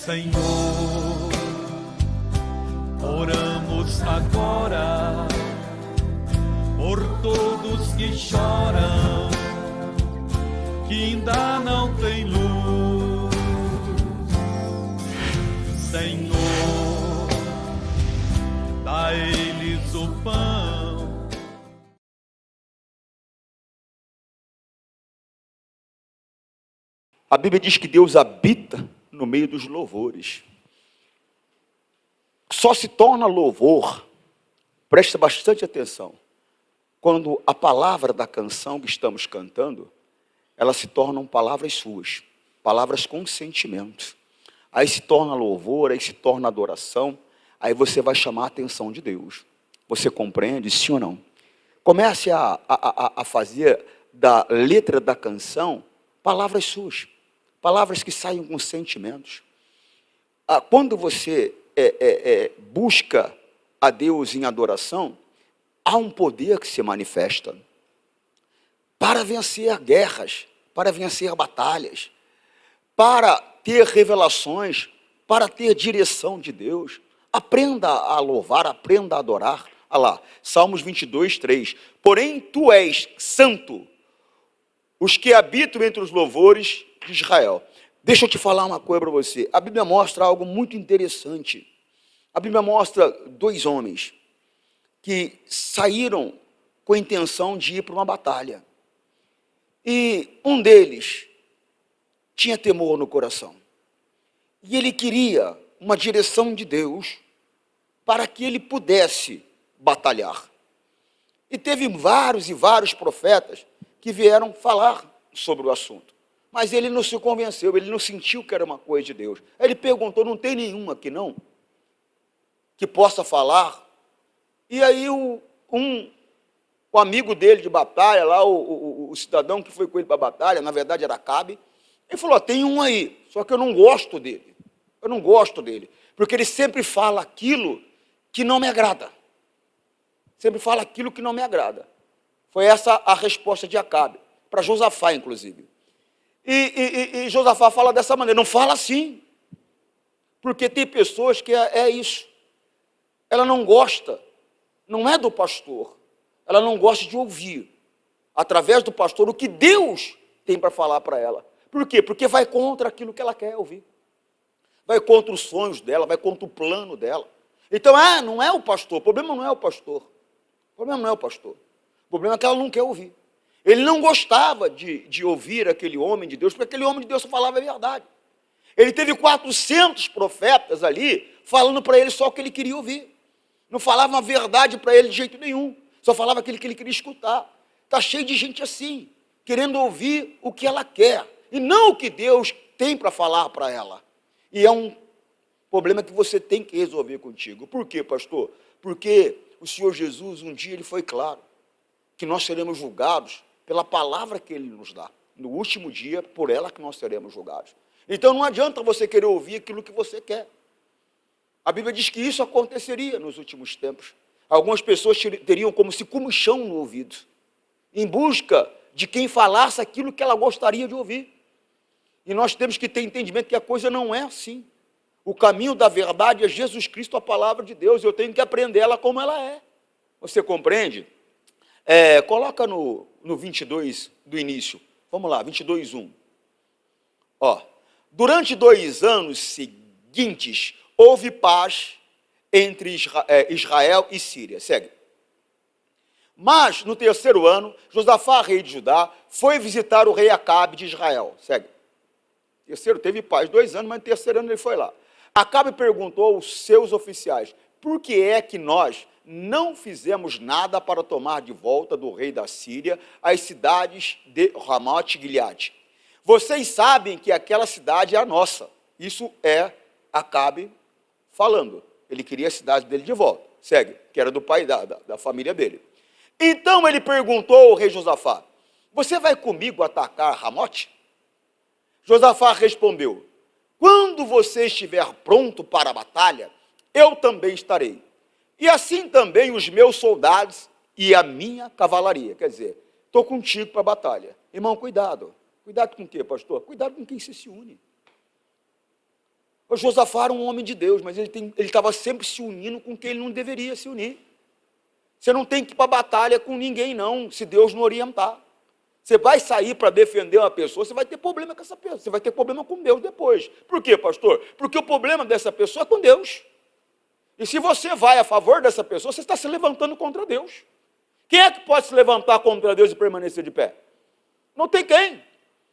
Senhor, oramos agora por todos que choram, que ainda não têm luz. Senhor, dá a eles o pão. A Bíblia diz que Deus habita no meio dos louvores. Só se torna louvor, presta bastante atenção, quando a palavra da canção que estamos cantando, elas se tornam palavras suas, palavras com sentimento. Aí se torna louvor, aí se torna adoração, aí você vai chamar a atenção de Deus. Você compreende, sim ou não? Comece a fazer da letra da canção palavras suas, palavras que saiam com sentimentos. Quando você busca a Deus em adoração, há um poder que se manifesta para vencer guerras, para vencer batalhas, para ter revelações, para ter direção de Deus. Aprenda a louvar, aprenda a adorar. Olha lá, Salmos 22, 3. Porém, tu és santo, os que habitam entre os louvores de Israel. Deixa eu te falar uma coisa para você. A Bíblia mostra algo muito interessante. A Bíblia mostra dois homens que saíram com a intenção de ir para uma batalha. E um deles tinha temor no coração. E ele queria uma direção de Deus para que ele pudesse batalhar. E teve vários e vários profetas que vieram falar sobre o assunto. Mas ele não se convenceu, ele não sentiu que era uma coisa de Deus. Aí ele perguntou, não tem nenhum aqui não? Que possa falar? E aí o amigo dele de batalha, lá, o cidadão que foi com ele para a batalha, na verdade era Acabe, ele falou, tem um aí, só que eu não gosto dele. Eu não gosto dele, porque ele sempre fala aquilo que não me agrada. Sempre fala aquilo que não me agrada. Foi essa a resposta de Acabe, para Josafá, inclusive. E Josafá fala dessa maneira, não fala assim, porque tem pessoas que é isso. Ela não gosta, não é do pastor, ela não gosta de ouvir, através do pastor, o que Deus tem para falar para ela. Por quê? Porque vai contra aquilo que ela quer ouvir. Vai contra os sonhos dela, vai contra o plano dela. Então, não é o pastor, o problema não é o pastor. O problema não é o pastor. O problema é que ela não quer ouvir. Ele não gostava de ouvir aquele homem de Deus, porque aquele homem de Deus só falava a verdade. Ele teve 400 profetas ali, falando para ele só o que ele queria ouvir. Não falava a verdade para ele de jeito nenhum. Só falava aquilo que ele queria escutar. Está cheio de gente assim, querendo ouvir o que ela quer, e não o que Deus tem para falar para ela. E é um problema que você tem que resolver contigo. Por quê, pastor? Porque o Senhor Jesus, um dia, ele foi claro, que nós seremos julgados pela palavra que ele nos dá. No último dia, por ela que nós seremos julgados. Então não adianta você querer ouvir aquilo que você quer. A Bíblia diz que isso aconteceria nos últimos tempos. Algumas pessoas teriam como se comichão no ouvido, em busca de quem falasse aquilo que ela gostaria de ouvir. E nós temos que ter entendimento que a coisa não é assim. O caminho da verdade é Jesus Cristo, a palavra de Deus. Eu tenho que aprender ela como ela é. Você compreende? Coloca no 22 do início. Vamos lá, 22, 1. Durante 2 anos seguintes, houve paz entre Israel e Síria. Segue. Mas, no 3º ano, Josafá, rei de Judá, foi visitar o rei Acabe de Israel. Segue. Terceiro, teve paz 2 anos, mas no 3º ano ele foi lá. Acabe perguntou aos seus oficiais, por que é que nós não fizemos nada para tomar de volta do rei da Síria as cidades de Ramote e Gileade? Vocês sabem que aquela cidade é a nossa. Isso é Acabe falando. Ele queria a cidade dele de volta. Segue, que era do pai da família dele. Então ele perguntou ao rei Josafá, você vai comigo atacar Ramote? Josafá respondeu, quando você estiver pronto para a batalha, eu também estarei. E assim também os meus soldados e a minha cavalaria. Quer dizer, estou contigo para a batalha. Irmão, cuidado. Cuidado com o quê, pastor? Cuidado com quem você se une. O Josafá era um homem de Deus, mas ele estava sempre se unindo com quem ele não deveria se unir. Você não tem que ir para a batalha com ninguém, não, se Deus não orientar. Você vai sair para defender uma pessoa, você vai ter problema com essa pessoa, você vai ter problema com Deus depois. Por quê, pastor? Porque o problema dessa pessoa é com Deus. E se você vai a favor dessa pessoa, você está se levantando contra Deus. Quem é que pode se levantar contra Deus e permanecer de pé? Não tem quem.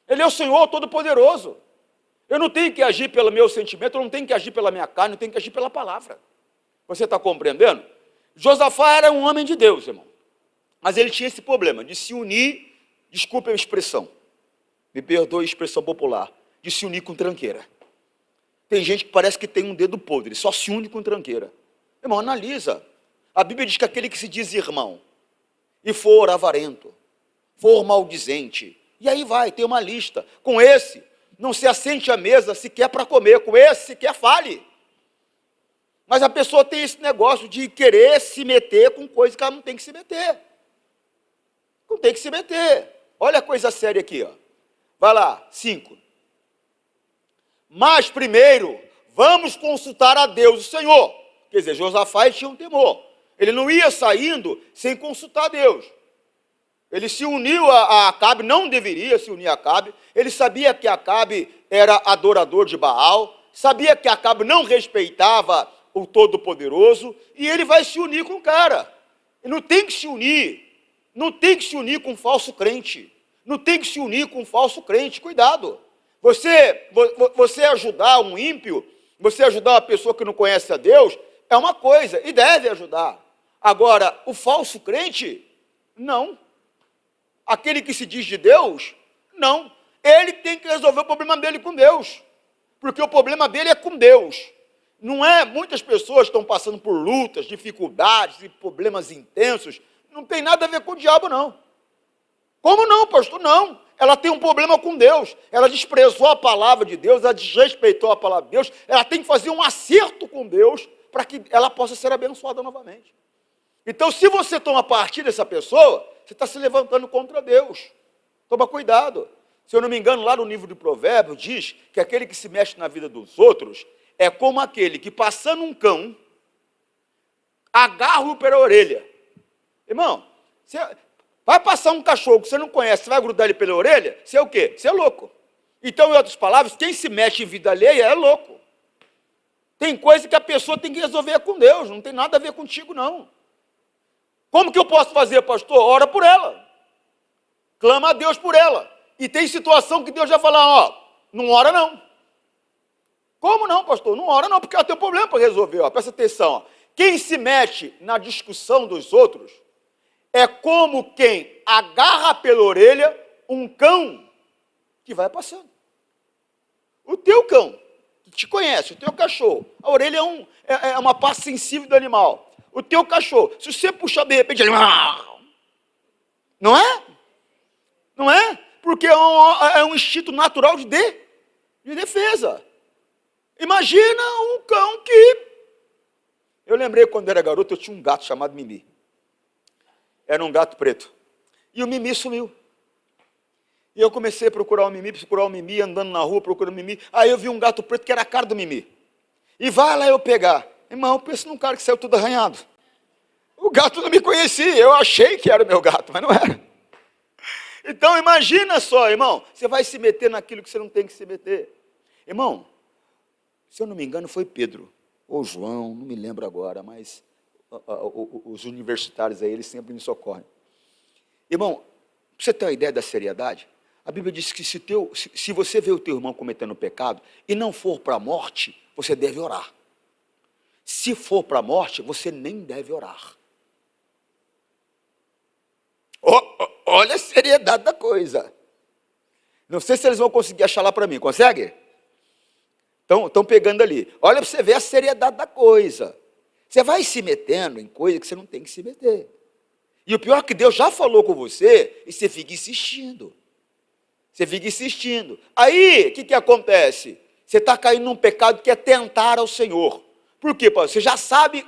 Ele é o Senhor Todo-Poderoso. Eu não tenho que agir pelo meu sentimento, eu não tenho que agir pela minha carne, eu tenho que agir pela palavra. Você está compreendendo? Josafá era um homem de Deus, irmão. Mas ele tinha esse problema de se unir, desculpe a expressão, me perdoe a expressão popular, de se unir com tranqueira. Tem gente que parece que tem um dedo podre, só se une com tranqueira. Irmão, analisa. A Bíblia diz que aquele que se diz irmão e for avarento, for maldizente, e aí vai, tem uma lista. Com esse, não se assente à mesa sequer para comer, com esse sequer fale. Mas a pessoa tem esse negócio de querer se meter com coisa que ela não tem que se meter. Não tem que se meter. Olha a coisa séria aqui, ó. Vai lá, 5. Mas primeiro, vamos consultar a Deus, o Senhor. Quer dizer, Josafá tinha um temor. Ele não ia saindo sem consultar a Deus. Ele se uniu a Acabe, não deveria se unir a Acabe. Ele sabia que Acabe era adorador de Baal, sabia que Acabe não respeitava o Todo-Poderoso, e ele vai se unir com o cara. E não tem que se unir, não tem que se unir com um falso crente, não tem que se unir com um falso crente, cuidado. Você ajudar um ímpio, você ajudar uma pessoa que não conhece a Deus, é uma coisa, e deve ajudar. Agora, o falso crente, não. Aquele que se diz de Deus, não. Ele tem que resolver o problema dele com Deus, porque o problema dele é com Deus. Não é, muitas pessoas estão passando por lutas, dificuldades e problemas intensos, não tem nada a ver com o diabo, não. Como não, pastor? Não. Ela tem um problema com Deus, ela desprezou a palavra de Deus, ela desrespeitou a palavra de Deus, ela tem que fazer um acerto com Deus para que ela possa ser abençoada novamente. Então, se você toma partido dessa pessoa, você está se levantando contra Deus. Toma cuidado. Se eu não me engano, lá no livro de Provérbios, diz que aquele que se mexe na vida dos outros é como aquele que, passando um cão, agarra-o pela orelha. Irmão, você vai passar um cachorro que você não conhece, você vai grudar ele pela orelha, você é o quê? Você é louco. Então, em outras palavras, quem se mexe em vida alheia é louco. Tem coisa que a pessoa tem que resolver com Deus, não tem nada a ver contigo, não. Como que eu posso fazer, pastor? Ora por ela. Clama a Deus por ela. E tem situação que Deus já fala, ó, não ora não. Como não, pastor? Não ora não, porque ela tem um problema para resolver. Ó. Presta atenção. Ó. Quem se mete na discussão dos outros é como quem agarra pela orelha um cão que vai passando. O teu cão, que te conhece, o teu cachorro, a orelha é uma parte sensível do animal. O teu cachorro, se você puxar de repente, ele... Não é? Não é? Porque é um instinto natural de defesa. Imagina um cão que... Eu lembrei quando era garoto, eu tinha um gato chamado Mimi. Era um gato preto. E o Mimi sumiu. E eu comecei a procurar o Mimi, andando na rua, procurando o Mimi. Aí eu vi um gato preto que era a cara do Mimi. E vai lá eu pegar. Irmão, eu penso num cara que saiu tudo arranhado. O gato não me conhecia, eu achei que era o meu gato, mas não era. Então imagina só, irmão, você vai se meter naquilo que você não tem que se meter. Irmão, se eu não me engano foi Pedro, ou João, não me lembro agora, mas os universitários aí, eles sempre me socorrem. Irmão, para você ter uma ideia da seriedade, a Bíblia diz que se você vê o teu irmão cometendo pecado e não for para a morte, você deve orar. Se for para a morte, você nem deve orar. Olha a seriedade da coisa. Não sei se eles vão conseguir achar lá para mim. Consegue? Estão pegando ali. Olha para você ver a seriedade da coisa. Você vai se metendo em coisa que você não tem que se meter. E o pior é que Deus já falou com você e você fica insistindo. Você fica insistindo. Aí, o que acontece? Você está caindo num pecado que é tentar ao Senhor. Por quê, Paulo? Você já sabe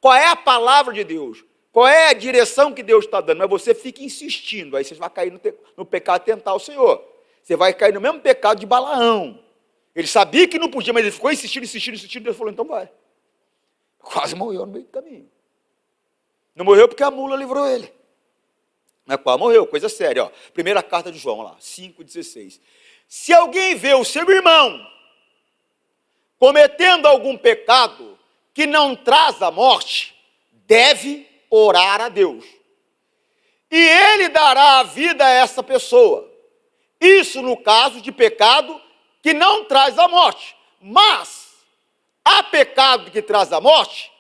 qual é a palavra de Deus, qual é a direção que Deus está dando, mas você fica insistindo, aí você vai cair no pecado de tentar o Senhor. Você vai cair no mesmo pecado de Balaão. Ele sabia que não podia, mas ele ficou insistindo, insistindo, insistindo. Deus falou, então vai. Quase morreu no meio do caminho. Não morreu porque a mula livrou ele. Mas quase morreu, coisa séria. Ó. Primeira carta de João, lá, 5,16. Se alguém vê o seu irmão cometendo algum pecado que não traz a morte, deve orar a Deus. E ele dará a vida a essa pessoa. Isso no caso de pecado que não traz a morte. Mas, há pecado que traz a morte,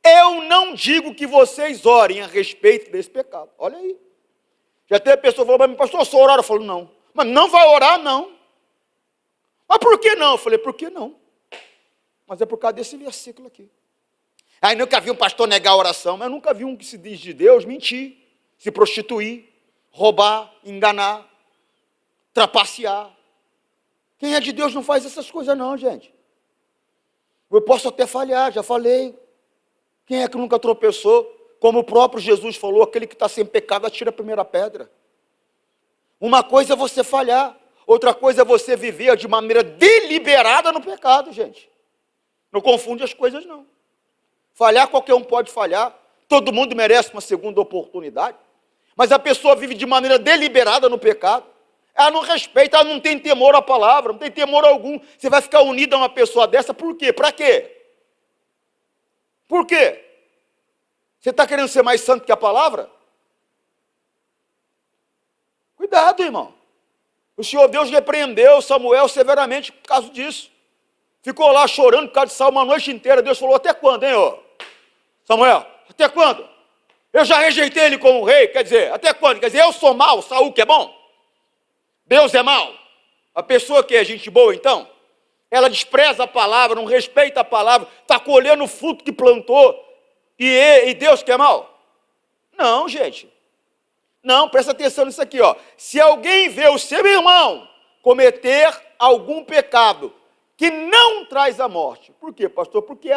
eu não digo que vocês orem a respeito desse pecado. Olha aí. Já teve pessoa que falou para mim, pastor, eu sou orar. Eu falo, não. Mas não vai orar, não. Mas por que não? Eu falei, por que não? Mas é por causa desse versículo aqui. Aí nunca vi um pastor negar a oração, mas eu nunca vi um que se diz de Deus mentir, se prostituir, roubar, enganar, trapacear. Quem é de Deus não faz essas coisas não, gente. Eu posso até falhar, já falei. Quem é que nunca tropeçou? Como o próprio Jesus falou, aquele que está sem pecado atira a primeira pedra. Uma coisa é você falhar, outra coisa é você viver de maneira deliberada no pecado, gente. Não confunde as coisas, não. Falhar, qualquer um pode falhar. Todo mundo merece uma segunda oportunidade. Mas a pessoa vive de maneira deliberada no pecado. Ela não respeita, ela não tem temor à palavra, não tem temor algum. Você vai ficar unido a uma pessoa dessa, por quê? Para quê? Por quê? Você está querendo ser mais santo que a palavra? Cuidado, irmão. O Senhor Deus repreendeu Samuel severamente por causa disso. Ficou lá chorando por causa de Saul uma noite inteira. Deus falou, até quando, hein, ô? Samuel, até quando? Eu já rejeitei ele como rei, quer dizer, até quando? Quer dizer, eu sou mau, Saul que é bom? Deus é mau? A pessoa que é gente boa, então, ela despreza a palavra, não respeita a palavra, está colhendo o fruto que plantou, e Deus que é mau? Não, gente. Não, presta atenção nisso aqui, ó. Se alguém vê o seu irmão cometer algum pecado que não traz a morte. Por quê, pastor? Porque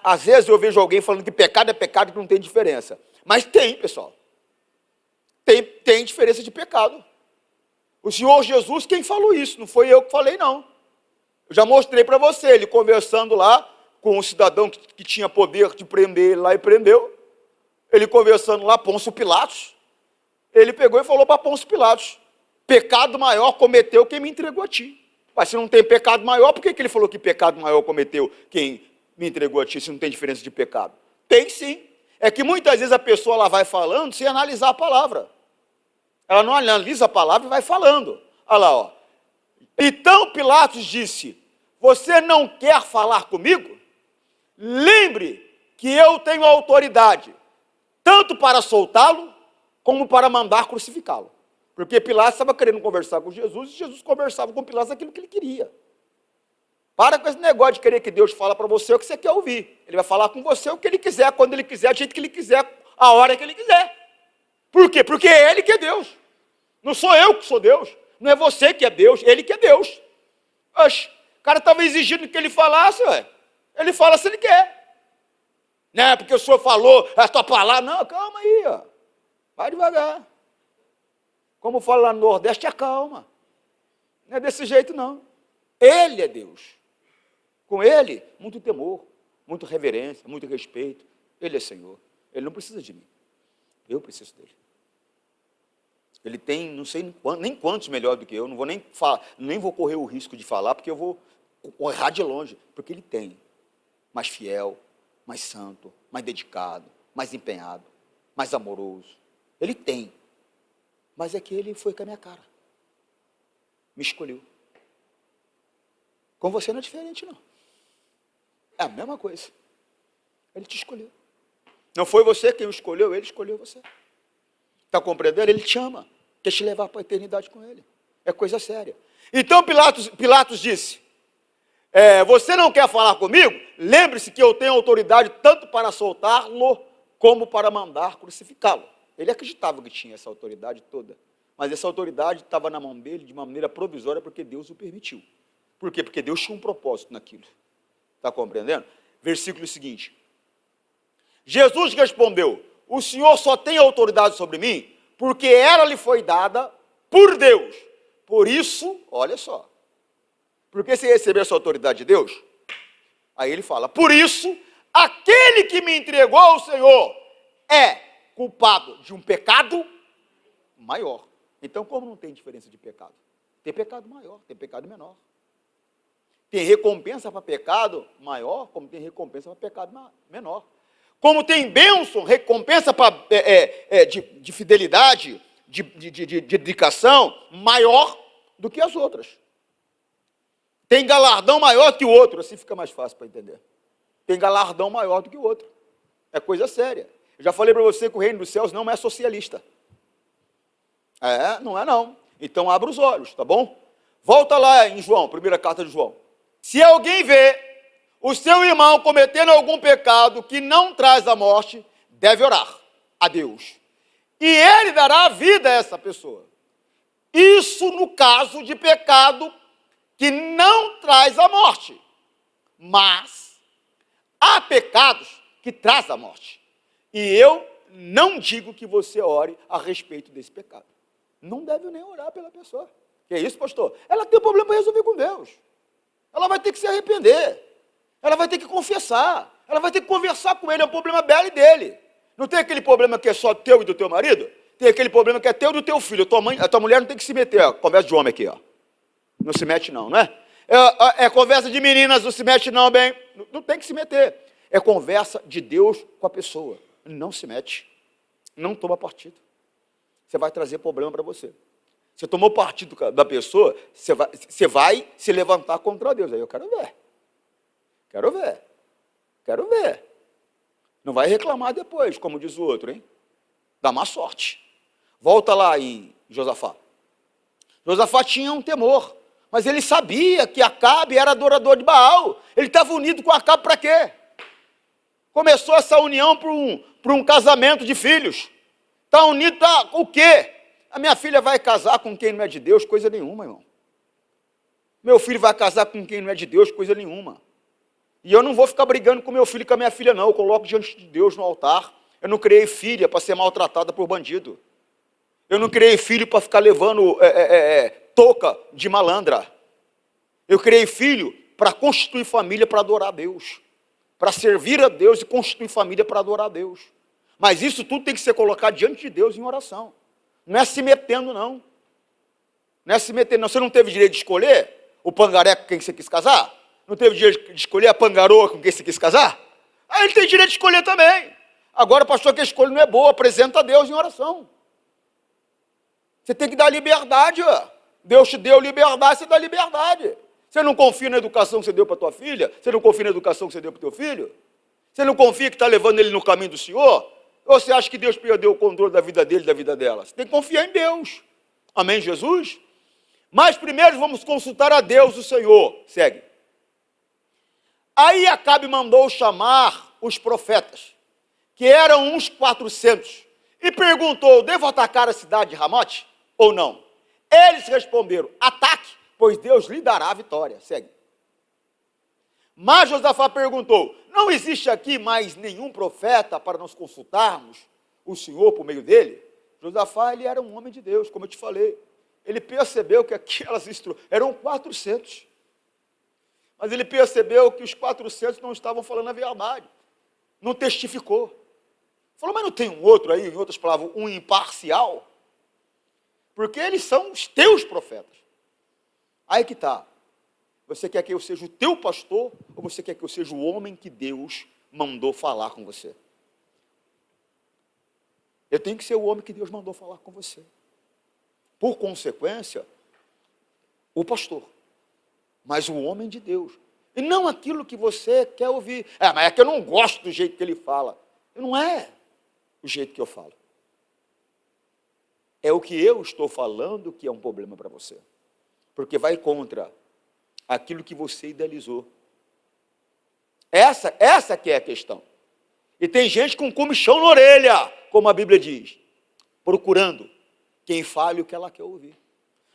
às vezes eu vejo alguém falando que pecado é pecado, que não tem diferença. Mas tem, pessoal. Tem diferença de pecado. O Senhor Jesus, quem falou isso? Não foi eu que falei, não. Eu já mostrei para você, ele conversando lá com um cidadão que tinha poder de prender ele lá e prendeu. Ele conversando lá, Pôncio Pilatos. Ele pegou e falou para Pôncio Pilatos, pecado maior cometeu quem me entregou a ti. Mas se não tem pecado maior, por que ele falou que pecado maior cometeu quem me entregou a ti, se não tem diferença de pecado? Tem sim. É que muitas vezes a pessoa ela vai falando sem analisar a palavra. Ela não analisa a palavra e vai falando. Olha lá, ó. Então Pilatos disse, você não quer falar comigo? Lembre que eu tenho autoridade, tanto para soltá-lo, como para mandar crucificá-lo. Porque Pilatos estava querendo conversar com Jesus, e Jesus conversava com Pilatos aquilo que ele queria. Para com esse negócio de querer que Deus fale para você o que você quer ouvir. Ele vai falar com você o que ele quiser, quando ele quiser, do jeito que ele quiser, a hora que ele quiser. Por quê? Porque é ele que é Deus. Não sou eu que sou Deus. Não é você que é Deus, ele que é Deus. Oxe, o cara estava exigindo que ele falasse, ué. Ele fala se ele quer. Não é porque o senhor falou a tua palavra. Não, calma aí, ó. Vai devagar. Como fala lá no Nordeste, acalma. Não é desse jeito, não. Ele é Deus. Com ele, muito temor, muita reverência, muito respeito. Ele é Senhor. Ele não precisa de mim. Eu preciso dele. Ele tem, não sei nem quantos melhor do que eu. Não vou nem falar, nem vou correr o risco de falar, porque eu vou errar de longe. Porque ele tem. Mais fiel, mais santo, mais dedicado, mais empenhado, mais amoroso. Ele tem. Mas é que ele foi com a minha cara. Me escolheu. Com você não é diferente, não. É a mesma coisa. Ele te escolheu. Não foi você quem o escolheu, ele escolheu você. Está compreendendo? Ele te ama. Quer te levar para a eternidade com ele. É coisa séria. Então Pilatos disse, você não quer falar comigo? Lembre-se que eu tenho autoridade tanto para soltá-lo, como para mandar crucificá-lo. Ele acreditava que tinha essa autoridade toda, mas essa autoridade estava na mão dele de uma maneira provisória, porque Deus o permitiu. Por quê? Porque Deus tinha um propósito naquilo. Está compreendendo? Versículo seguinte. Jesus respondeu, o Senhor só tem autoridade sobre mim, porque ela lhe foi dada por Deus. Por isso, olha só, Porque se receber essa autoridade de Deus, aí ele fala, por isso, aquele que me entregou ao Senhor é culpado de um pecado maior. Então, como não tem diferença de pecado? Tem pecado maior, tem pecado menor. Tem recompensa para pecado maior, como tem recompensa para pecado menor. Como tem bênção, recompensa de fidelidade, de dedicação, maior do que as outras. Tem galardão maior que o outro, assim fica mais fácil para entender. Tem galardão maior do que o outro. É coisa séria. Eu já falei para você que o reino dos céus não é socialista. Não é não. Então abra os olhos, tá bom? Volta lá em João, primeira carta de João. Se alguém vê o seu irmão cometendo algum pecado que não traz a morte, deve orar a Deus. E ele dará vida a essa pessoa. Isso no caso de pecado que não traz a morte. Mas há pecados que trazem a morte. E eu não digo que você ore a respeito desse pecado. Não deve nem orar pela pessoa. Que é isso, pastor? Ela tem um problema para resolver com Deus. Ela vai ter que se arrepender. Ela vai ter que confessar. Ela vai ter que conversar com ele. É um problema dela e dele. Não tem aquele problema que é só teu e do teu marido? Tem aquele problema que é teu e do teu filho. A tua mulher não tem que se meter. Ó. Conversa de homem aqui, ó. Não se mete não, não é? É conversa de meninas, não se mete não, bem. Não tem que se meter. É conversa de Deus com a pessoa. Não se mete. Não toma partido. Você vai trazer problema para você. Você tomou partido da pessoa, você vai se levantar contra Deus. Aí eu quero ver. Quero ver. Quero ver. Não vai reclamar depois, como diz o outro, hein? Dá má sorte. Volta lá em Josafá. Josafá tinha um temor, mas ele sabia que Acabe era adorador de Baal. Ele estava unido com Acabe para quê? Começou essa união para um casamento de filhos. Está unido para o quê? A minha filha vai casar com quem não é de Deus? Coisa nenhuma, irmão. Meu filho vai casar com quem não é de Deus? Coisa nenhuma. E eu não vou ficar brigando com meu filho e com a minha filha, não. Eu coloco diante de Deus no altar. Eu não criei filha para ser maltratada por bandido. Eu não criei filho para ficar levando touca de malandra. Eu criei filho para constituir família para adorar a Deus. Para servir a Deus e constituir família para adorar a Deus. Mas isso tudo tem que ser colocado diante de Deus em oração. Não é se metendo, não. Não é se metendo, não. Você não teve direito de escolher o pangaré com quem você quis casar? Não teve direito de escolher a pangaroa com quem você quis casar? Aí ele tem direito de escolher também. Agora, pastor, que a escolha não é boa, apresenta a Deus em oração. Você tem que dar liberdade, ó. Deus te deu liberdade, você dá liberdade. Você não confia na educação que você deu para tua filha? Você não confia na educação que você deu para o teu filho? Você não confia que está levando ele no caminho do Senhor? Ou você acha que Deus perdeu o controle da vida dele e da vida dela? Você tem que confiar em Deus. Amém, Jesus? Mas primeiro vamos consultar a Deus, o Senhor. Segue. Aí Acabe mandou chamar os profetas, que eram uns 400, e perguntou, devo atacar a cidade de Ramote ou não? Eles responderam, ataque, pois Deus lhe dará a vitória. Segue. Mas Josafá perguntou, não existe aqui mais nenhum profeta para nós consultarmos o Senhor por meio dele? Josafá, ele era um homem de Deus, como eu te falei. Ele percebeu que aquelas eram 400. Mas ele percebeu que os 400 não estavam falando a verdade. Não testificou. Falou, mas não tem um outro aí, em outras palavras, um imparcial? Porque eles são os teus profetas. Aí que está. Você quer que eu seja o teu pastor ou você quer que eu seja o homem que Deus mandou falar com você? Eu tenho que ser o homem que Deus mandou falar com você. Por consequência, o pastor. Mas o homem de Deus. E não aquilo que você quer ouvir. Mas é que eu não gosto do jeito que ele fala. Não é o jeito que eu falo. É o que eu estou falando que é um problema para você. Porque vai contra aquilo que você idealizou. Essa que é a questão. E tem gente com comichão na orelha, como a Bíblia diz, procurando quem fale o que ela quer ouvir.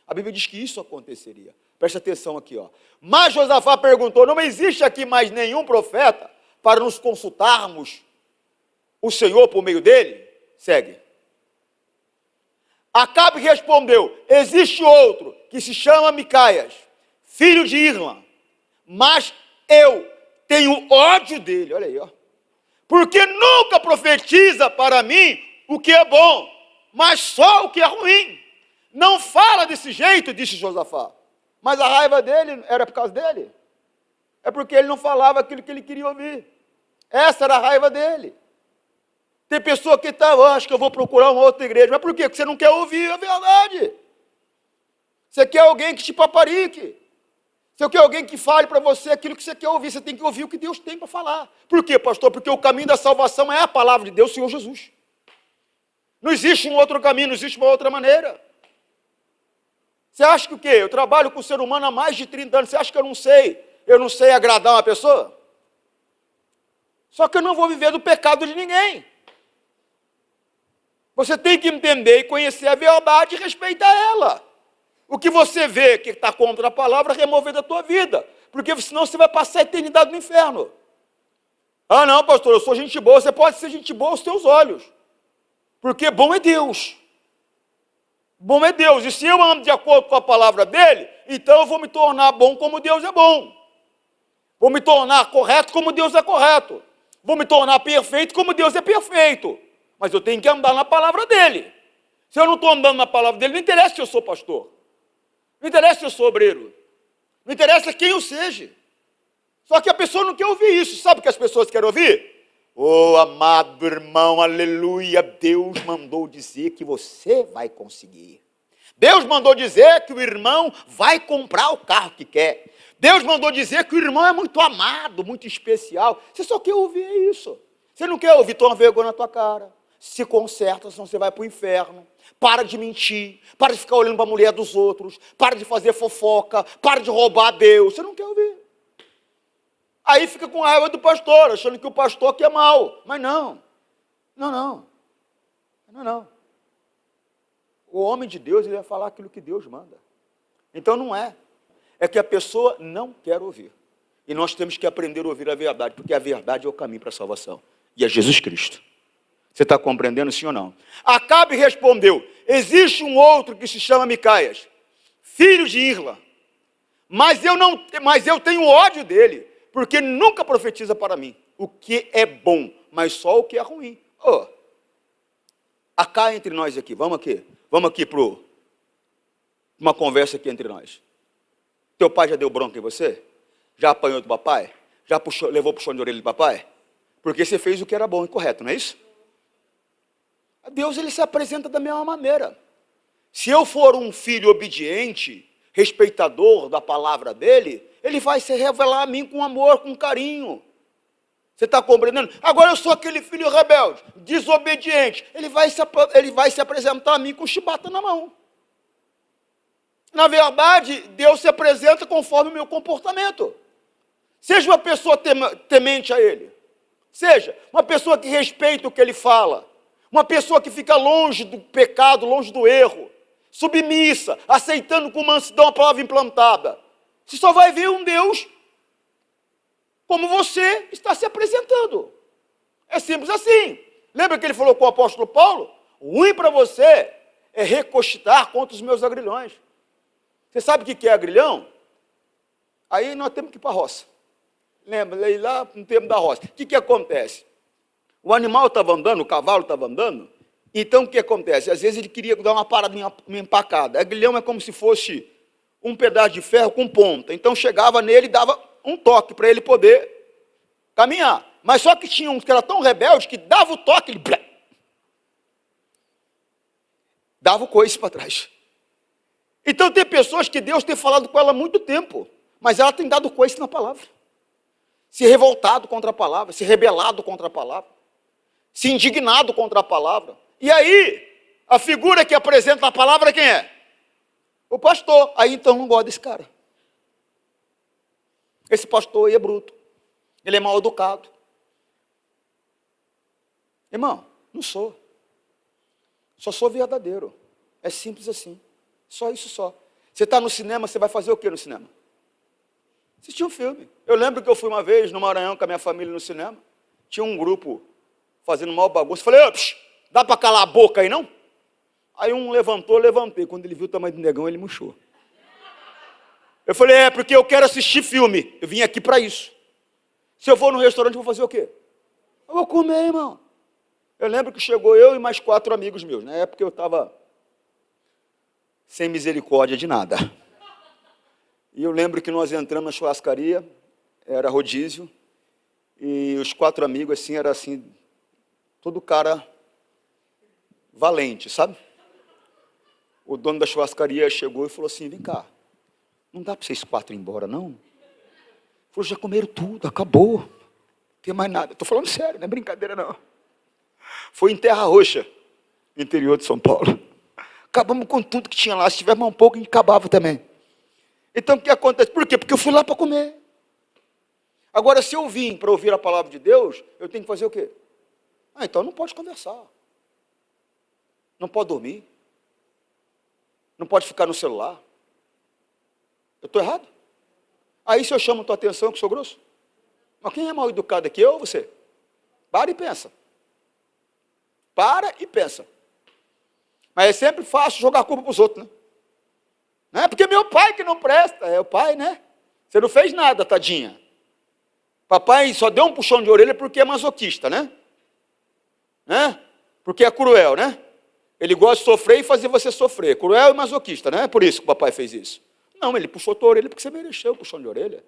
A Bíblia diz que isso aconteceria. Presta atenção aqui, ó. Mas Josafá perguntou, não existe aqui mais nenhum profeta para nos consultarmos o Senhor por meio dele? Segue. Acabe respondeu, existe outro que se chama Micaias, filho de Irla, mas eu tenho ódio dele, olha aí, ó, porque nunca profetiza para mim o que é bom, mas só o que é ruim. Não fala desse jeito, disse Josafá. Mas a raiva dele era por causa dele. É porque ele não falava aquilo que ele queria ouvir. Essa era a raiva dele. Tem pessoa que acho que eu vou procurar uma outra igreja. Mas por quê? Porque você não quer ouvir a verdade. Você quer alguém que te paparique. Você quer alguém que fale para você aquilo que você quer ouvir. Você tem que ouvir o que Deus tem para falar. Por quê, pastor? Porque o caminho da salvação é a palavra de Deus, Senhor Jesus. Não existe um outro caminho, não existe uma outra maneira. Você acha que o quê? Eu trabalho com o ser humano há mais de 30 anos. Você acha que eu não sei agradar uma pessoa? Só que eu não vou viver do pecado de ninguém. Você tem que entender e conhecer a verdade e respeitar ela. O que você vê que está contra a palavra, remover da tua vida. Porque senão você vai passar a eternidade no inferno. Ah não, pastor, eu sou gente boa. Você pode ser gente boa aos teus olhos. Porque bom é Deus. Bom é Deus, e se eu ando de acordo com a palavra dele, então eu vou me tornar bom como Deus é bom. Vou me tornar correto como Deus é correto. Vou me tornar perfeito como Deus é perfeito. Mas eu tenho que andar na palavra dele. Se eu não estou andando na palavra dele, não interessa se eu sou pastor. Não interessa se eu sou obreiro. Não interessa quem eu seja. Só que a pessoa não quer ouvir isso. Sabe o que as pessoas querem ouvir? Oh, amado irmão, aleluia, Deus mandou dizer que você vai conseguir. Deus mandou dizer que o irmão vai comprar o carro que quer. Deus mandou dizer que o irmão é muito amado, muito especial. Você só quer ouvir isso. Você não quer ouvir, toma vergonha na tua cara. Se conserta, senão você vai para o inferno. Para de mentir, para de ficar olhando para a mulher dos outros, para de fazer fofoca, para de roubar a Deus. Você não quer ouvir. Aí fica com raiva do pastor, achando que o pastor que é mau. Mas não. O homem de Deus, ele vai falar aquilo que Deus manda. Então não é. É que a pessoa não quer ouvir. E nós temos que aprender a ouvir a verdade, porque a verdade é o caminho para a salvação. E é Jesus Cristo. Você está compreendendo, sim ou não? Acabe respondeu, existe um outro que se chama Micaias, filho de Irla. Mas eu tenho ódio dele, porque nunca profetiza para mim o que é bom, mas só o que é ruim. Oh, cá entre nós aqui, vamos aqui para uma conversa aqui entre nós. Teu pai já deu bronca em você? Já apanhou do papai? Já levou puxão de orelha do papai? Porque você fez o que era bom e correto, não é isso? Deus, ele se apresenta da mesma maneira. Se eu for um filho obediente, respeitador da palavra dele, ele vai se revelar a mim com amor, com carinho. Você está compreendendo? Agora eu sou aquele filho rebelde, desobediente. Ele vai se apresentar a mim com chibata na mão. Na verdade, Deus se apresenta conforme o meu comportamento. Seja uma pessoa temente a Ele. Seja uma pessoa que respeita o que Ele fala. Uma pessoa que fica longe do pecado, longe do erro. Submissa, aceitando com mansidão a palavra implantada. Você só vai ver um Deus como você está se apresentando. É simples assim. Lembra que ele falou com o apóstolo Paulo? O ruim para você é recostar contra os meus agrilhões. Você sabe o que é agrilhão? Aí nós temos que ir para a roça. Lembra, aí lá no tempo da roça. O que acontece? O animal estava andando, o cavalo estava andando, então o que acontece? Às vezes ele queria dar uma paradinha, uma empacada. Agrilhão é como se fosse um pedaço de ferro com ponta. Então chegava nele e dava um toque para ele poder caminhar. Mas só que tinha uns que era tão rebelde que dava o toque, ele dava o coice para trás. Então tem pessoas que Deus tem falado com ela há muito tempo, mas ela tem dado coice na palavra. Se revoltado contra a palavra, se rebelado contra a palavra, se indignado contra a palavra. E aí, a figura que apresenta a palavra quem é? O pastor. Aí então não gosta desse cara. Esse pastor aí é bruto. Ele é mal educado. Irmão, não sou. Só sou verdadeiro. É simples assim. Só isso só. Você está no cinema, você vai fazer o que no cinema? Assistir um filme. Eu lembro que eu fui uma vez no Maranhão com a minha família no cinema. Tinha um grupo fazendo mal bagunça. Falei, dá para calar a boca aí não? Aí um levantou, levantei. Quando ele viu o tamanho do negão, ele murchou. Eu falei, porque eu quero assistir filme. Eu vim aqui para isso. Se eu vou no restaurante, eu vou fazer o quê? Eu vou comer, irmão. Eu lembro que chegou eu e mais 4 amigos meus. Na época eu estava sem misericórdia de nada. E eu lembro que nós entramos na churrascaria, era rodízio, e os 4 amigos, assim, era assim, todo cara valente, sabe? O dono da churrascaria chegou e falou assim, vem cá, não dá para vocês 4 ir embora, não? Ele falou, já comeram tudo, acabou, não tem mais nada. Estou falando sério, não é brincadeira, não. Foi em Terra Roxa, interior de São Paulo. Acabamos com tudo que tinha lá, se tiver mais um pouco, a gente acabava também. Então, o que acontece? Por quê? Porque eu fui lá para comer. Agora, se eu vim para ouvir a palavra de Deus, eu tenho que fazer o quê? Então não pode conversar. Não pode dormir. Não pode ficar no celular. Eu estou errado? Aí se eu chamo a tua atenção que sou grosso? Mas quem é mal educado aqui, eu ou você? Para e pensa. Para e pensa. Mas é sempre fácil jogar a culpa para os outros, né? Não é porque meu pai que não presta, é o pai, né? Você não fez nada, tadinha. Papai só deu um puxão de orelha porque é masoquista, né? Porque é cruel, né? Ele gosta de sofrer e fazer você sofrer. Cruel e masoquista, né? É por isso que o papai fez isso. Não, ele puxou a tua orelha porque você mereceu o puxão de orelha.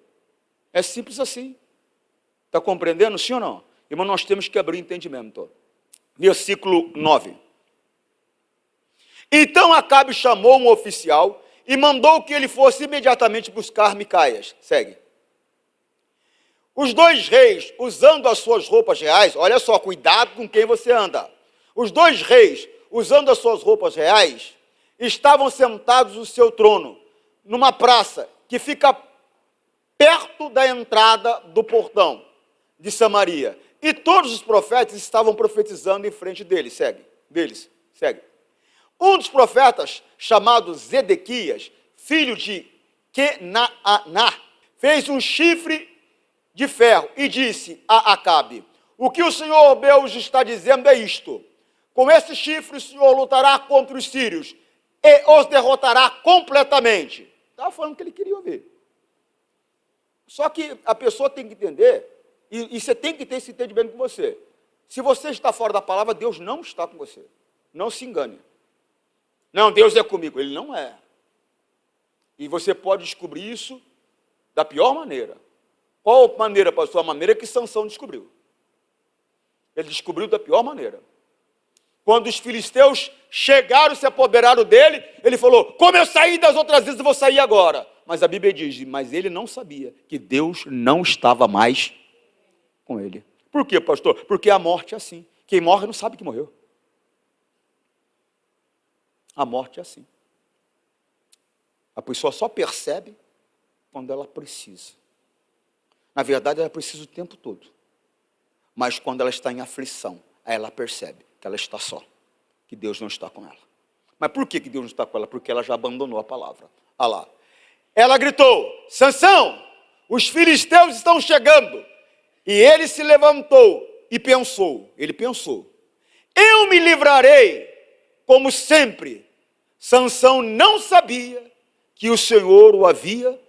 É simples assim. Está compreendendo, sim ou não? Irmão, nós temos que abrir entendimento. Versículo 9. Então Acabe chamou um oficial e mandou que ele fosse imediatamente buscar Micaias. Segue. Os 2 reis, usando as suas roupas reais, olha só, cuidado com quem você anda. Os 2 reis, usando as suas roupas reais, estavam sentados no seu trono, numa praça que fica perto da entrada do portão de Samaria. E todos os profetas estavam profetizando em frente deles. Segue. Um dos profetas, chamado Zedequias, filho de Kenaaná, fez um chifre de ferro e disse a Acabe, o que o Senhor Deus está dizendo é isto, com esse chifre o Senhor lutará contra os sírios e os derrotará completamente. Estava falando o que ele queria ouvir. Só que a pessoa tem que entender, e você tem que ter esse entendimento com você. Se você está fora da palavra, Deus não está com você. Não se engane. Não, Deus é comigo. Ele não é. E você pode descobrir isso da pior maneira. Qual maneira, pastor? A maneira que Sansão descobriu. Ele descobriu da pior maneira. Quando os filisteus chegaram, se apoderaram dele, ele falou, como eu saí das outras vezes, eu vou sair agora. Mas a Bíblia diz, mas ele não sabia que Deus não estava mais com ele. Por quê, pastor? Porque a morte é assim. Quem morre não sabe que morreu. A morte é assim. A pessoa só percebe quando ela precisa. Na verdade, ela precisa o tempo todo. Mas quando ela está em aflição, aí ela percebe que ela está só, que Deus não está com ela. Mas por que Deus não está com ela? Porque ela já abandonou a palavra. Olha lá. Ela gritou, Sansão, os filisteus estão chegando. E ele se levantou e pensou. Ele pensou, eu me livrarei como sempre. Sansão não sabia que o Senhor o havia.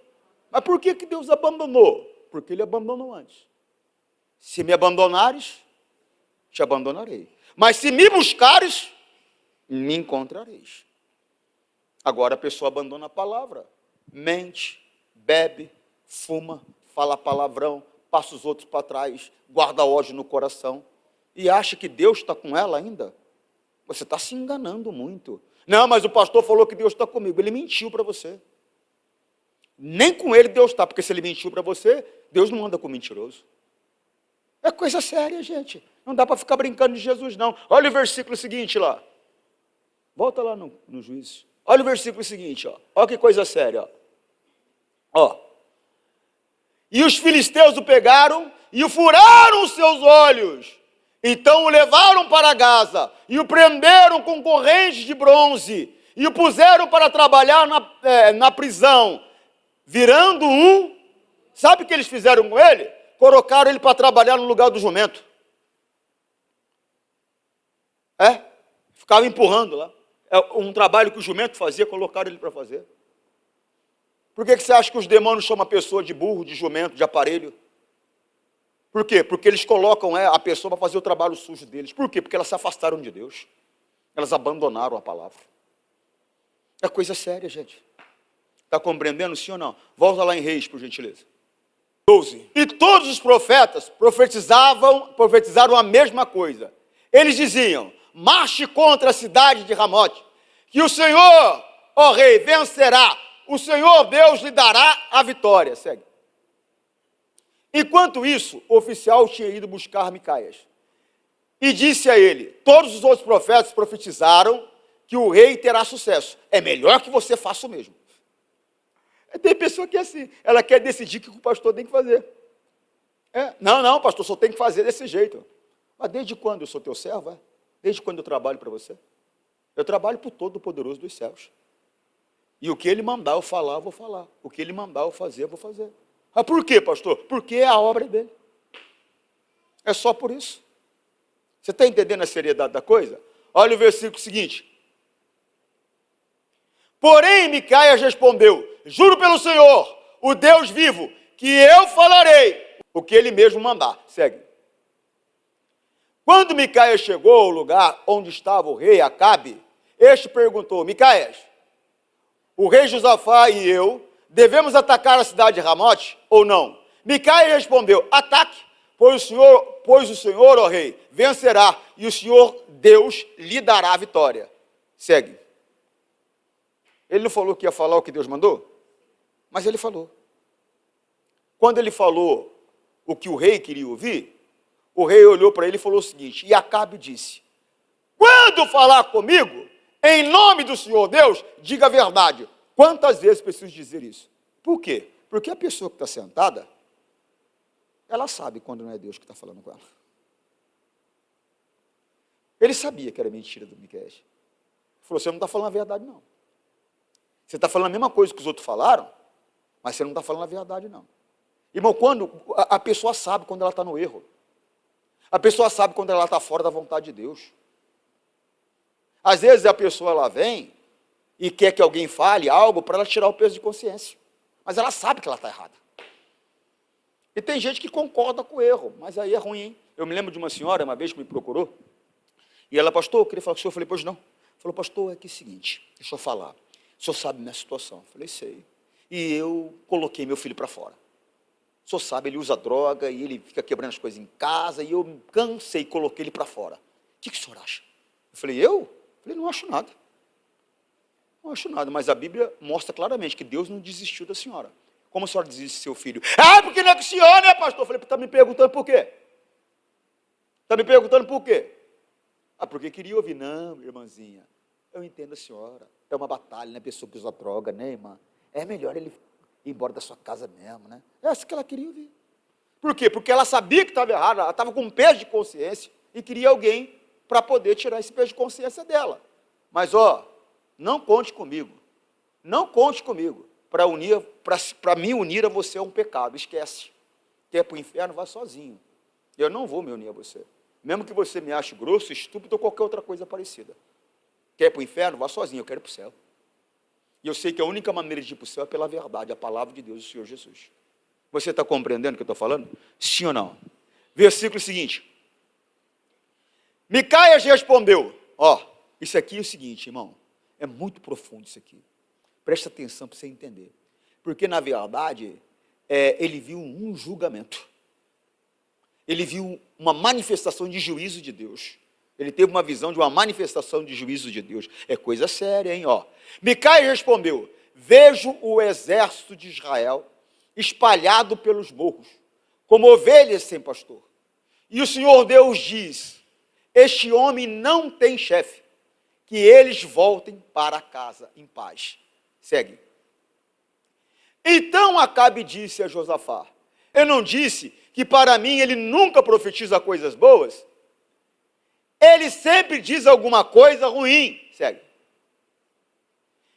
Mas por que Deus abandonou? Porque ele abandonou antes. Se me abandonares, te abandonarei. Mas se me buscares, me encontrareis. Agora a pessoa abandona a palavra, mente, bebe, fuma, fala palavrão, passa os outros para trás, guarda ódio no coração e acha que Deus está com ela ainda. Você está se enganando muito. Não, mas o pastor falou que Deus está comigo. Ele mentiu para você. Nem com ele Deus está, porque se ele mentiu para você, Deus não anda com mentiroso. É coisa séria, gente. Não dá para ficar brincando de Jesus, não. Olha o versículo seguinte lá. Volta lá no Juízes. Olha o versículo seguinte, ó. Olha que coisa séria, ó. E os filisteus o pegaram e o furaram os seus olhos. Então o levaram para Gaza e o prenderam com correntes de bronze e o puseram para trabalhar na prisão, virando sabe o que eles fizeram com ele? Colocaram ele para trabalhar no lugar do jumento. Ficava empurrando lá. Um trabalho que o jumento fazia, colocaram ele para fazer. Por que você acha que os demônios chamam a pessoa de burro, de jumento, de aparelho? Por quê? Porque eles colocam a pessoa para fazer o trabalho sujo deles. Por quê? Porque elas se afastaram de Deus. Elas abandonaram a palavra. É coisa séria, gente. Está compreendendo, sim ou não? Volta lá em Reis, por gentileza. 12. E todos os profetas profetizaram a mesma coisa. Eles diziam: marche contra a cidade de Ramote, que o Senhor, ó rei, vencerá. O Senhor Deus lhe dará a vitória. Segue. Enquanto isso, o oficial tinha ido buscar Micaias. E disse a ele: todos os outros profetas profetizaram que o rei terá sucesso. É melhor que você faça o mesmo. Tem pessoa que é assim, ela quer decidir o que o pastor tem que fazer. Não, pastor, só tem que fazer desse jeito. Mas desde quando eu sou teu servo? Desde quando eu trabalho para você? Eu trabalho para o Todo-Poderoso dos céus. E o que ele mandar eu falar, eu vou falar. O que ele mandar eu fazer, eu vou fazer. Ah, por quê, pastor? Porque é a obra dele. É só por isso. Você está entendendo a seriedade da coisa? Olha o versículo seguinte. Porém, Micaias respondeu: juro pelo Senhor, o Deus vivo, que eu falarei o que ele mesmo mandar. Segue. Quando Micaias chegou ao lugar onde estava o rei Acabe, este perguntou: Micaias, o rei Josafá e eu devemos atacar a cidade de Ramote ou não? Micaias respondeu: ataque, pois o Senhor, ó rei, vencerá, e o Senhor Deus lhe dará a vitória. Segue. Ele não falou que ia falar o que Deus mandou? Mas ele falou. Quando ele falou o que o rei queria ouvir, o rei olhou para ele e falou o seguinte: e Acabe disse: quando falar comigo, em nome do Senhor Deus, diga a verdade. Quantas vezes preciso dizer isso? Por quê? Porque a pessoa que está sentada, ela sabe quando não é Deus que está falando com ela. Ele sabia que era mentira do Miqueias. Ele falou: você não está falando a verdade, não. Você está falando a mesma coisa que os outros falaram, mas você não está falando a verdade, não. Irmão, quando a pessoa sabe quando ela está no erro. A pessoa sabe quando ela está fora da vontade de Deus. Às vezes a pessoa ela vem e quer que alguém fale algo para ela tirar o peso de consciência. Mas ela sabe que ela está errada. E tem gente que concorda com o erro, mas aí é ruim, hein? Eu me lembro de uma senhora, uma vez que me procurou, e ela: pastor, eu queria falar com o senhor. Eu falei: pois não. Falou: pastor, é que é o seguinte, deixa eu falar. O senhor sabe minha situação. Eu falei: sei. E eu coloquei meu filho para fora. O senhor sabe, ele usa droga e ele fica quebrando as coisas em casa, e eu cansei e coloquei ele para fora. O que o senhor acha? Eu falei: eu? Eu falei: não acho nada. Não acho nada, mas a Bíblia mostra claramente que Deus não desistiu da senhora. Como a senhora desiste do seu filho? Ah, porque não é com o senhor, né, pastor? Eu falei: está me perguntando por quê? Está me perguntando por quê? Ah, porque queria ouvir. Não, irmãzinha, eu entendo a senhora. É uma batalha, né? Pessoa que usa droga, né, irmã? É melhor ele ir embora da sua casa mesmo, né? É essa que ela queria ouvir. Por quê? Porque ela sabia que estava errada, ela estava com um peso de consciência e queria alguém para poder tirar esse peso de consciência dela. Mas, não conte comigo. Não conte comigo para me unir a você é um pecado. Esquece. Quer para o inferno, vá sozinho. Eu não vou me unir a você. Mesmo que você me ache grosso, estúpido ou qualquer outra coisa parecida. Quer para o inferno, vá sozinho. Eu quero ir para o céu. E eu sei que a única maneira de ir para o céu é pela verdade, a palavra de Deus, o Senhor Jesus. Você está compreendendo o que eu estou falando? Sim ou não? Versículo seguinte. Micaias respondeu: isso aqui é o seguinte, irmão, é muito profundo isso aqui. Presta atenção para você entender. Porque, na verdade, ele viu um julgamento. Ele viu uma manifestação de juízo de Deus. Ele teve uma visão de uma manifestação de juízo de Deus. É coisa séria, hein? Micaias respondeu: vejo o exército de Israel espalhado pelos morros, como ovelhas sem pastor. E o Senhor Deus diz: este homem não tem chefe, que eles voltem para casa em paz. Segue. Então Acabe disse a Josafá: eu não disse que para mim ele nunca profetiza coisas boas? Ele sempre diz alguma coisa ruim. Segue.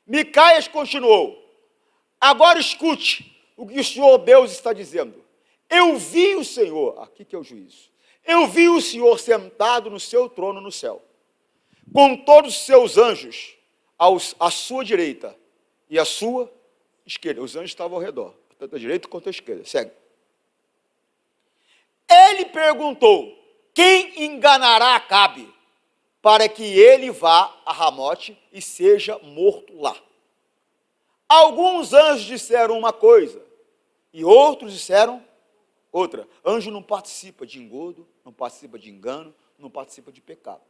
Micaias continuou: agora escute o que o Senhor Deus está dizendo. Eu vi o Senhor, aqui que é o juízo, eu vi o Senhor sentado no seu trono no céu, com todos os seus anjos à sua direita e à sua esquerda. Os anjos estavam ao redor, tanto à direita quanto à esquerda. Segue. Ele perguntou: quem enganará Acabe para que ele vá a Ramote e seja morto lá? Alguns anjos disseram uma coisa e outros disseram outra. Anjo não participa de engodo, não participa de engano, não participa de pecado.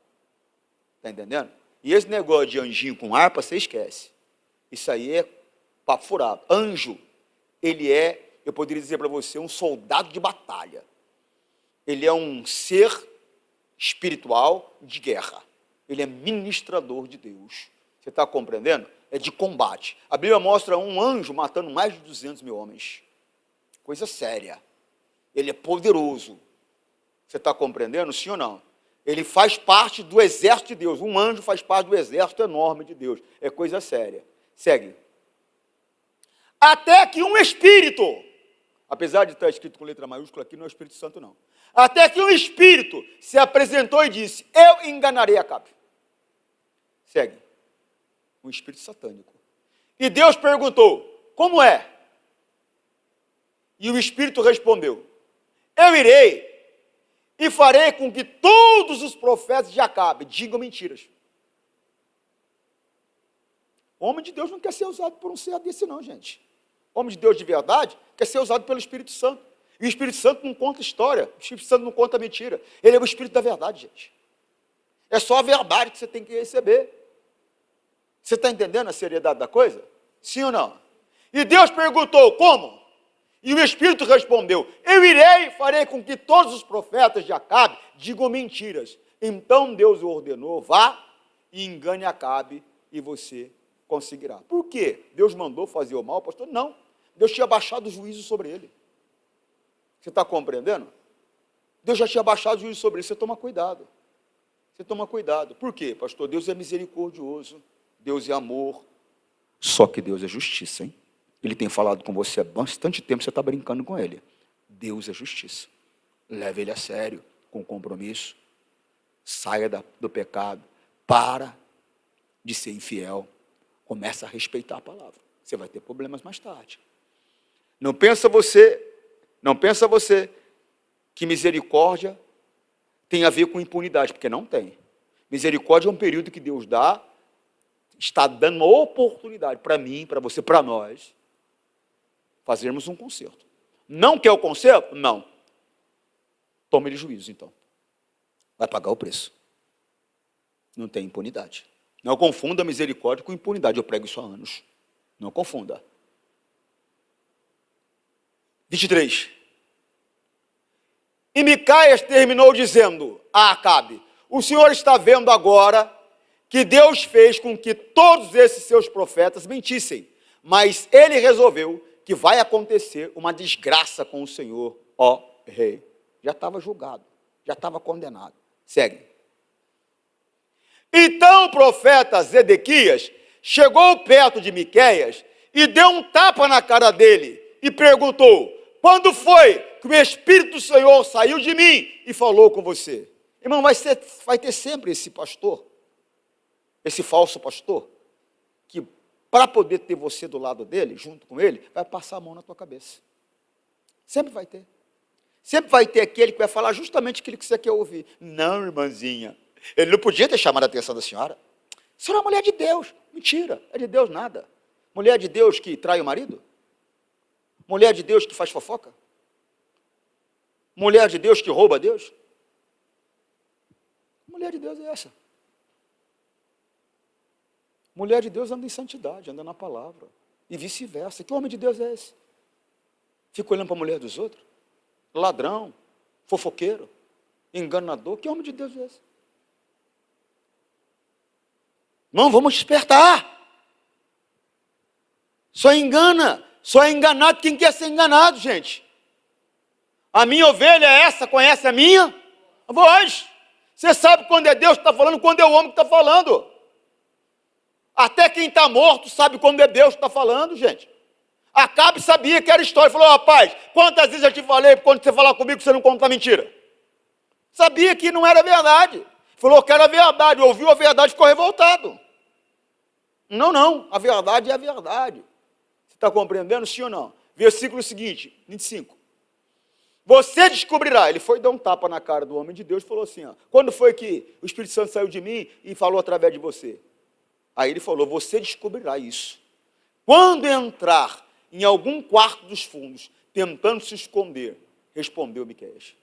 Está entendendo? E esse negócio de anjinho com harpa, você esquece. Isso aí é papo furado. Anjo, ele é, eu poderia dizer para você, um soldado de batalha. Ele é um ser espiritual de guerra. Ele é ministrador de Deus. Você está compreendendo? É de combate. A Bíblia mostra um anjo matando mais de 200 mil homens. Coisa séria. Ele é poderoso. Você está compreendendo, sim ou não? Ele faz parte do exército de Deus. Um anjo faz parte do exército enorme de Deus. É coisa séria. Segue. Até que um espírito, apesar de estar escrito com letra maiúscula aqui, não é o Espírito Santo, não. Até que um espírito se apresentou e disse: eu enganarei Acabe. Segue. Um espírito satânico. E Deus perguntou: como é? E o espírito respondeu: eu irei e farei com que todos os profetas de Acabe digam mentiras. O homem de Deus não quer ser usado por um ser desse, não, gente. O homem de Deus de verdade quer ser usado pelo Espírito Santo. E o Espírito Santo não conta história, o Espírito Santo não conta mentira. Ele é o Espírito da verdade, gente. É só a verdade que você tem que receber. Você está entendendo a seriedade da coisa? Sim ou não? E Deus perguntou: como? E o Espírito respondeu: eu irei e farei com que todos os profetas de Acabe digam mentiras. Então Deus o ordenou: vá e engane Acabe e você conseguirá. Por quê? Deus mandou fazer o mal, pastor? Não. Deus tinha baixado o juízo sobre ele. Você está compreendendo? Deus já tinha baixado o juízo sobre ele. Você toma cuidado. Você toma cuidado. Por quê, pastor? Deus é misericordioso. Deus é amor. Só que Deus é justiça, hein? Ele tem falado com você há bastante tempo, você está brincando com ele. Deus é justiça. Leve ele a sério, com compromisso. Saia do pecado. Para de ser infiel. Começa a respeitar a palavra. Você vai ter problemas mais tarde. Não pensa você que misericórdia tem a ver com impunidade, porque não tem. Misericórdia é um período que Deus dá, está dando uma oportunidade para mim, para você, para nós, fazermos um conserto. Não quer o conserto? Não. Tome-lhe juízo, então. Vai pagar o preço. Não tem impunidade. Não confunda misericórdia com impunidade. Eu prego isso há anos. Não confunda. 23. E Micaias terminou dizendo a Acabe: o senhor está vendo agora que Deus fez com que todos esses seus profetas mentissem, mas ele resolveu que vai acontecer uma desgraça com o senhor, ó rei. Já estava julgado, já estava condenado. Segue. Então o profeta Zedequias chegou perto de Miqueias e deu um tapa na cara dele e perguntou: quando foi que o Espírito do Senhor saiu de mim e falou com você? Irmão, vai ter sempre esse pastor, esse falso pastor, que para poder ter você do lado dele, junto com ele, vai passar a mão na tua cabeça. Sempre vai ter. Sempre vai ter aquele que vai falar justamente aquilo que você quer ouvir. Não, irmãzinha, ele não podia ter chamado a atenção da senhora. A senhora é uma mulher de Deus. Mentira, é de Deus nada. Mulher de Deus que trai o marido? Mulher de Deus que faz fofoca? Mulher de Deus que rouba a Deus? Mulher de Deus é essa. Mulher de Deus anda em santidade, anda na palavra. E vice-versa. Que homem de Deus é esse? Fica olhando para a mulher dos outros? Ladrão, fofoqueiro, enganador. Que homem de Deus é esse? Não, vamos despertar. Só é enganado quem quer ser enganado, gente. A minha ovelha é essa, conhece a minha? A voz. Você sabe quando é Deus que está falando, quando é o homem que está falando. Até quem está morto sabe quando é Deus que está falando, gente. Acabe sabia que era história. Falou: rapaz, quantas vezes eu te falei, quando você falar comigo, você não conta mentira? Sabia que não era verdade. Falou que era verdade, ouviu a verdade e ficou revoltado. Não, a verdade é a verdade. Você Está compreendendo, sim ou não? Versículo seguinte, 25. Você descobrirá. Ele foi dar um tapa na cara do homem de Deus e falou assim, ó, quando foi que o Espírito Santo saiu de mim e falou através de você? Aí ele falou, você descobrirá isso. Quando entrar em algum quarto dos fundos, tentando se esconder, respondeu Miqueias.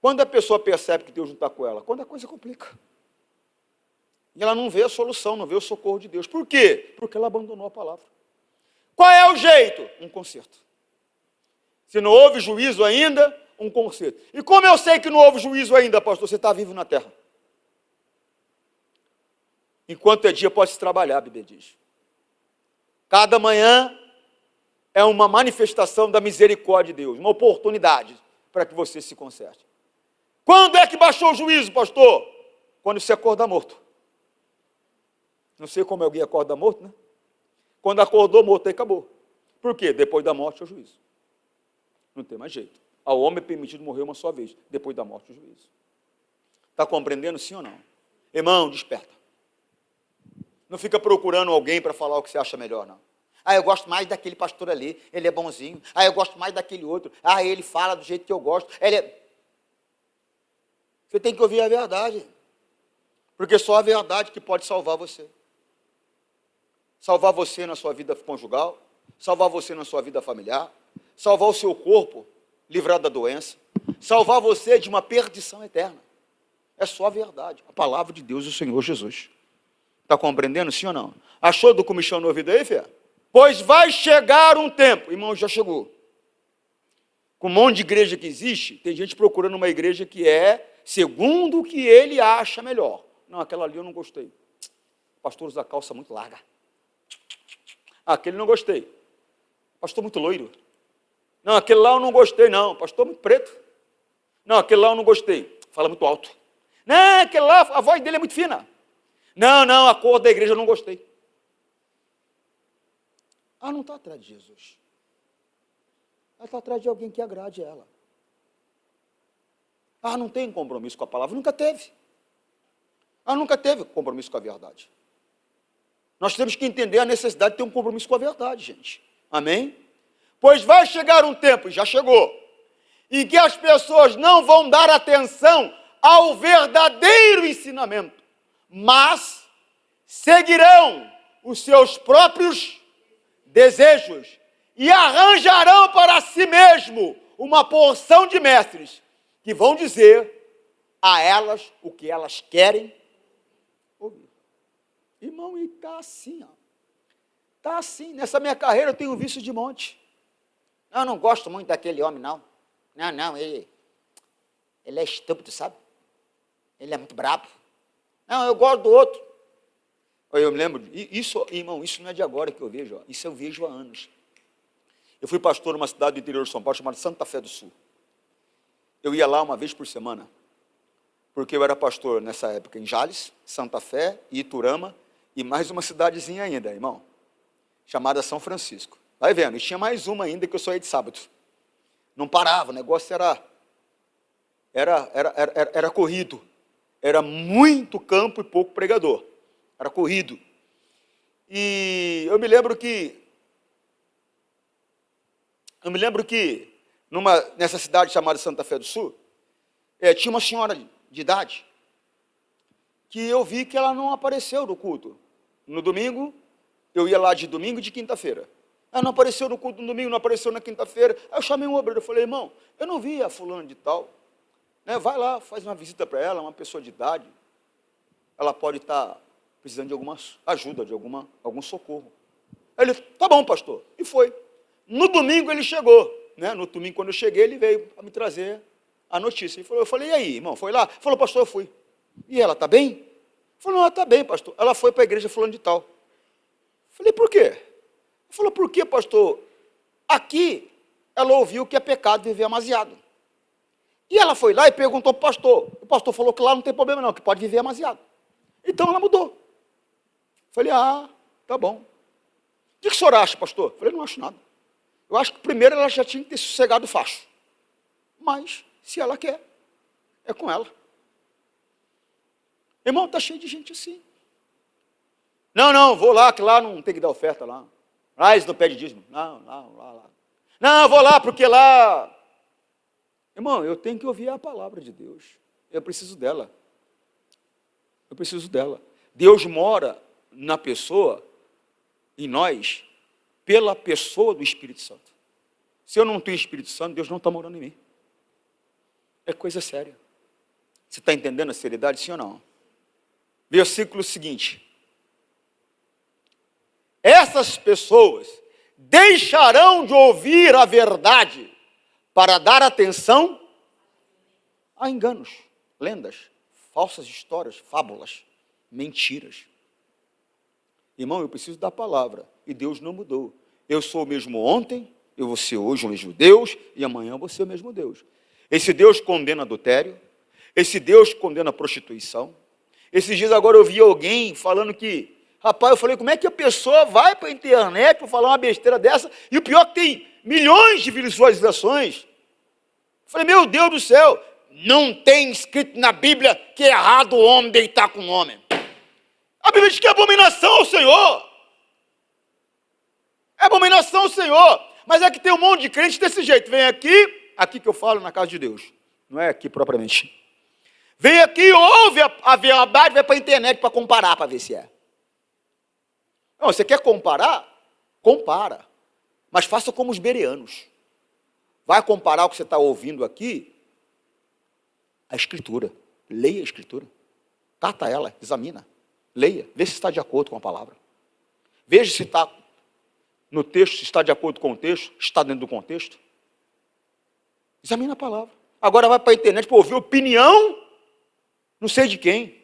Quando a pessoa percebe que Deus não está com ela? Quando a coisa complica. E ela não vê a solução, não vê o socorro de Deus. Por quê? Porque ela abandonou a palavra. Qual é o jeito? Um conserto. Se não houve juízo ainda, um conserto. E como eu sei que não houve juízo ainda, pastor? Você está vivo na terra. Enquanto é dia, pode-se trabalhar, a Bíblia diz. Cada manhã é uma manifestação da misericórdia de Deus, uma oportunidade para que você se conserte. Quando é que baixou o juízo, pastor? Quando você acordar morto. Não sei como alguém acorda morto, né? Quando acordou morto, aí acabou. Por quê? Depois da morte é o juízo. Não tem mais jeito. Ao homem é permitido morrer uma só vez, depois da morte o juízo. Está compreendendo, sim ou não? Irmão, desperta. Não fica procurando alguém para falar o que você acha melhor, não. Ah, eu gosto mais daquele pastor ali, ele é bonzinho. Ah, eu gosto mais daquele outro. Ah, ele fala do jeito que eu gosto. Você tem que ouvir a verdade. Porque só a verdade que pode salvar você. Salvar você na sua vida conjugal, salvar você na sua vida familiar, salvar o seu corpo, livrar da doença, salvar você de uma perdição eterna. É só a verdade, a palavra de Deus, o Senhor Jesus. Está compreendendo, sim ou não? Achou do comichão no ouvido aí, fé? Pois vai chegar um tempo, irmão, já chegou. Com um monte de igreja que existe, tem gente procurando uma igreja que é segundo o que ele acha melhor. Não, aquela ali eu não gostei. O pastor usa calça muito larga. Ah, aquele não gostei. Pastor muito loiro. Não, aquele lá eu não gostei, não. Pastor muito preto. Não, aquele lá eu não gostei. Fala muito alto. Não, aquele lá, a voz dele é muito fina. Não, a cor da igreja eu não gostei. Ah, não está atrás de Jesus. Ela está atrás de alguém que agrade ela. Ah, não tem compromisso com a palavra. Nunca teve. Ah, nunca teve compromisso com a verdade. Nós temos que entender a necessidade de ter um compromisso com a verdade, gente. Amém? Pois vai chegar um tempo, e já chegou, em que as pessoas não vão dar atenção ao verdadeiro ensinamento, mas seguirão os seus próprios desejos e arranjarão para si mesmo uma porção de mestres que vão dizer a elas o que elas querem ouvir. Irmão, e está assim, ó. Está assim. Nessa minha carreira eu tenho visto de monte. Eu não gosto muito daquele homem, não. Não, ele é estúpido, sabe? Ele é muito brabo. Não, eu gosto do outro. Eu me lembro, isso, irmão, isso não é de agora que eu vejo, ó. Isso eu vejo há anos. Eu fui pastor numa cidade do interior de São Paulo chamada Santa Fé do Sul. Eu ia lá uma vez por semana, porque eu era pastor nessa época em Jales, Santa Fé, Iturama, e mais uma cidadezinha ainda, irmão, chamada São Francisco. Vai vendo, e tinha mais uma ainda que eu só ia de sábado. Não parava, o negócio era corrido. Era muito campo e pouco pregador. Era corrido. E eu me lembro que nessa cidade chamada Santa Fé do Sul, tinha uma senhora de idade que eu vi que ela não apareceu no culto. No domingo, eu ia lá de domingo e de quinta-feira. Ela não apareceu no culto no domingo, não apareceu na quinta-feira. Aí eu chamei um obreiro, eu falei, irmão, eu não vi a fulana de tal. Vai lá, faz uma visita para ela, uma pessoa de idade. Ela pode estar precisando de alguma ajuda, de algum socorro. Aí ele, tá bom, pastor. E foi. No domingo ele chegou. No domingo, quando eu cheguei, ele veio para me trazer a notícia. Eu falei, e aí, irmão, foi lá? Ele falou, pastor, eu fui. E ela, tá bem? Ele falou, não, ela tá bem, pastor. Ela foi para a igreja fulano de tal. Eu falei, por quê? Ele falou, por quê, pastor? Aqui, ela ouviu que é pecado viver amasiado. E ela foi lá e perguntou para o pastor. O pastor falou que lá não tem problema não, que pode viver amasiado. Então ela mudou. Eu falei, tá bom. O que o senhor acha, pastor? Eu falei, não acho nada. Eu acho que primeiro ela já tinha que ter sossegado o facho. Mas, se ela quer, é com ela. Irmão, está cheio de gente assim. Não, vou lá, que lá não tem que dar oferta lá. Lá eles não pedem dízimo. Não, lá. Não, vou lá, porque lá... Irmão, eu tenho que ouvir a palavra de Deus. Eu preciso dela. Deus mora na pessoa, em nós, pela pessoa do Espírito Santo. Se eu não tenho Espírito Santo, Deus não está morando em mim. É coisa séria. Você está entendendo a seriedade, sim ou não? Versículo seguinte. Essas pessoas deixarão de ouvir a verdade para dar atenção a enganos, lendas, falsas histórias, fábulas, mentiras. Irmão, eu preciso da palavra, e Deus não mudou. Eu sou o mesmo ontem, eu vou ser hoje o mesmo Deus, e amanhã eu vou ser o mesmo Deus. Esse Deus condena adultério, esse Deus condena a prostituição. Esses dias agora eu vi alguém falando que, rapaz, eu falei, como é que a pessoa vai para a internet para falar uma besteira dessa, e o pior é que tem milhões de visualizações. Eu falei, meu Deus do céu, não tem escrito na Bíblia que é errado o homem deitar com o homem. A Bíblia diz que é abominação ao Senhor. É abominação ao Senhor. Mas é que tem um monte de crente desse jeito. Vem aqui que eu falo na casa de Deus. Não é aqui propriamente. Vem aqui, ouve a verdade, vai para a internet para comparar, para ver se é. Não, você quer comparar? Compara. Mas faça como os bereanos. Vai comparar o que você está ouvindo aqui, a Escritura. Leia a Escritura. Cata ela, examina. Leia, vê se está de acordo com a palavra. Veja se está no texto, se está de acordo com o texto, está dentro do contexto. Examina a palavra. Agora vai para a internet para ouvir opinião, não sei de quem.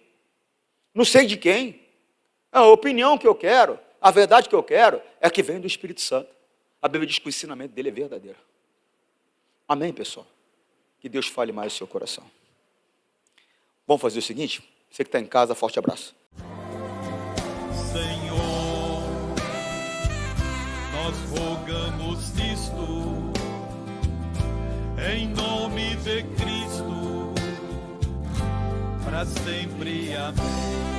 A opinião que eu quero, a verdade que eu quero, é a que vem do Espírito Santo. A Bíblia diz que o ensinamento dele é verdadeiro. Amém, pessoal? Que Deus fale mais no seu coração. Vamos fazer o seguinte? Você que está em casa, forte abraço. Senhor, nós rogamos isto, em nome de Cristo, para sempre, amém.